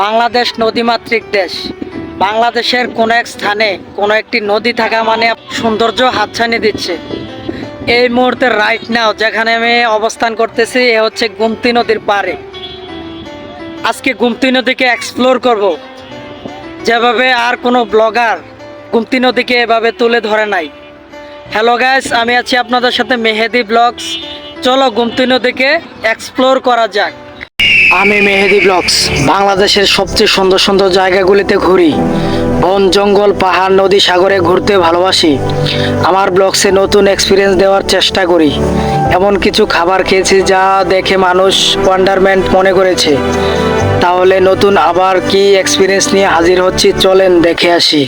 বাংলাদেশ নদীমাতৃক দেশ। বাংলাদেশের কোনো এক স্থানে কোনো একটি নদী থাকা মানে সৌন্দর্য হাতছানি দিচ্ছে। এই মুহূর্তে রাইট নাও যেখানে আমি অবস্থান করতেছি এ হচ্ছে গোমতী নদীর পাড়ে। আজকে গোমতী নদীকে এক্সপ্লোর করব, যেভাবে আর কোনো ব্লগার গোমতী নদীকে এভাবে তুলে ধরে নাই। হ্যালো গাইস, আমি আছি আপনাদের সাথে মেহেদি ব্লগস। চলো গোমতী নদীকে এক্সপ্লোর করা যাক। আমি মেহেদি ব্লগস বাংলাদেশের সবচেয়ে সুন্দর সুন্দর জায়গাগুলিতে ঘুরি। বন জঙ্গল পাহাড় নদী সাগরে ঘুরতে ভালোবাসি। আমার ব্লগসে নতুন এক্সপিরিয়েন্স দেওয়ার চেষ্টা করি। এমন কিছু খাবার খেয়েছি যা দেখে মানুষ ওয়ান্ডারমেন্ট মনে করেছে। তাহলে নতুন আবার কি এক্সপিরিয়েন্স নিয়ে হাজির হচ্ছি, চলেন দেখে আসি।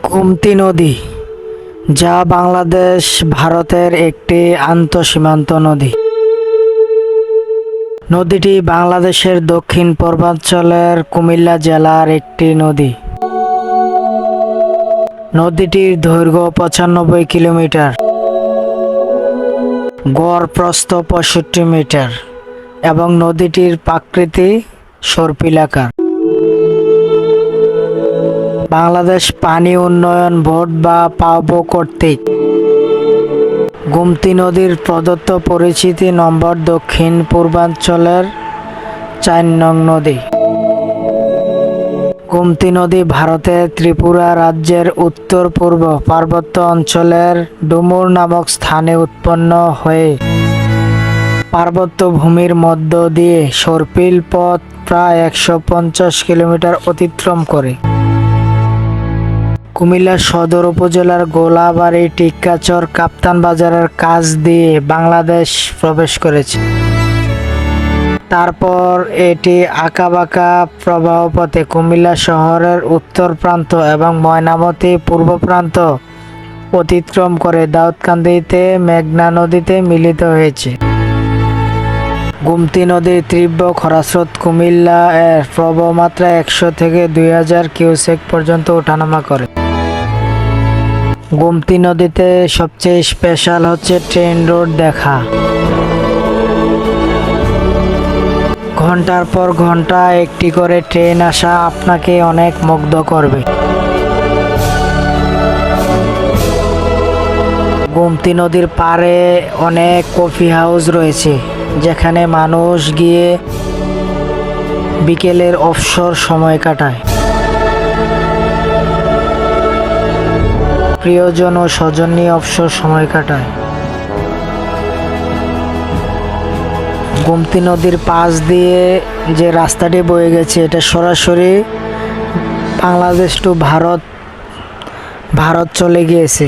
গোমতী নদী, যা বাংলাদেশ ভারতের একটি আন্তঃসীমান্ত নদী। নদীটি বাংলাদেশের দক্ষিণ পূর্বাঞ্চলের কুমিল্লা জেলার একটি নদী। নদীটির দৈর্ঘ্য 95 কিলোমিটার, গড় প্রস্থ 65 মিটার এবং নদীটির প্রকৃতি সর্পিলাকার। বাংলাদেশ পানি উন্নয়ন বোর্ড বা পাবো কর্তৃক গোমতী নদীর প্রদত্ত পরিচিতি নম্বর দক্ষিণ পূর্বাঞ্চলের 4 নং নদী। গোমতী নদী ভারতের ত্রিপুরা রাজ্যের উত্তর পূর্ব পার্বত্য অঞ্চলের ডুমুর নামক স্থানে উৎপন্ন হয়ে পার্বত্য ভূমির মধ্য দিয়ে সর্পিল পথ প্রায় 150 কিলোমিটার অতিক্রম করে কুমিল্লা সদর উপজেলার গোলাবাড়ি টিক্কাচর কাপ্তান বাজারের কাছ দিয়ে বাংলাদেশ প্রবেশ করেছে। তারপর এটি আঁকাবাঁকা প্রবাহপথে কুমিল্লা শহরের উত্তর প্রান্ত এবং ময়নামতি পূর্ব প্রান্ত অতিক্রম করে দাউদকান্দিতে মেঘনা নদীতে মিলিত হয়েছে। গোমতী নদীর তীব্র খরাস্রোত কুমিল্লা এর প্রবাহমাত্রা 100 থেকে 2000 কিউসেক পর্যন্ত ওঠানামা করে। গোমতী নদীতে সবচেয়ে স্পেশাল হচ্ছে ট্রেন রোড দেখা। ঘন্টার পর ঘন্টা একটি করে ট্রেন আসা আপনাকে অনেক মুগ্ধ করবে। গোমতী নদীর পাড়ে অনেক কফি হাউস রয়েছে, যেখানে মানুষ গিয়ে বিকেলের অবসর সময় কাটায়। প্রিয়জন ও স্বজন নিয়ে অবসর সময় কাটায়। গোমতী নদীর পাশ দিয়ে যে রাস্তাটি বয়ে গেছে এটা সরাসরি বাংলাদেশ টু ভারত চলে গিয়েছে।